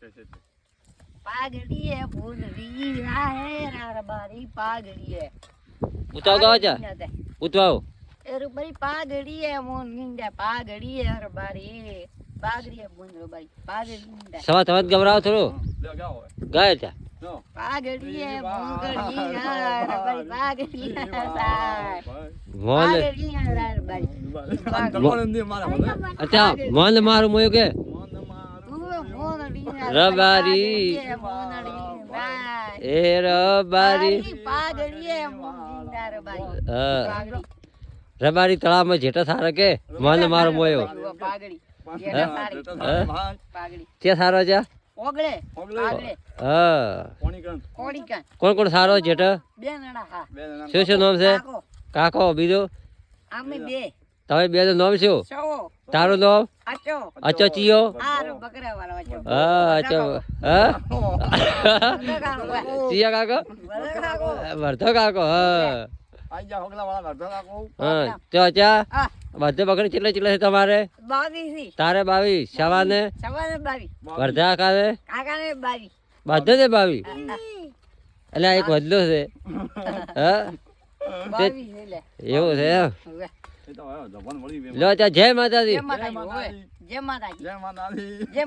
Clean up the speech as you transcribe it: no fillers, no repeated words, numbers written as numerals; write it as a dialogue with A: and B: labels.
A: પાઘડી હે ભૂંડડી રાહે રબારી પાઘડી હે
B: ઉતાવ ગાવા જા ઉતાવ
A: એ રૂપરી પાઘડી હે મોન નિંદા પાઘડી હે રબારી પાઘડી હે ભૂંડ રબારી પાઘડી નિંદા
B: સવા તવત ગવરાવ થોડું ગાય જા
A: પાઘડી હે ભૂંગડી રબારી પાઘડી
B: મોલ
A: પાઘડી હે રબારી
B: અચ્છા મોલ મારું મોયો કે રબારી એ રબારી રબારી તળાવમાં જેઠા સારા કે મોલ મારો મોયો ક્યાં સારો છે કોણ કોણ સારો જેઠા શું શું નામ છે કાકો બીજું તમે બે નું નામ શું તારું નામ અચો ચિયો અચો ચિયા કાકો વર્ધો કાકો તો અચ્છા બધે બકરી કેટલા કેટલા છે તમારે તારે 22 સવાને વર્ધા કાલે બધે છે 22 એટલે એક વધલો છે એવું છે લો જય માતાજી
A: જય માતાજી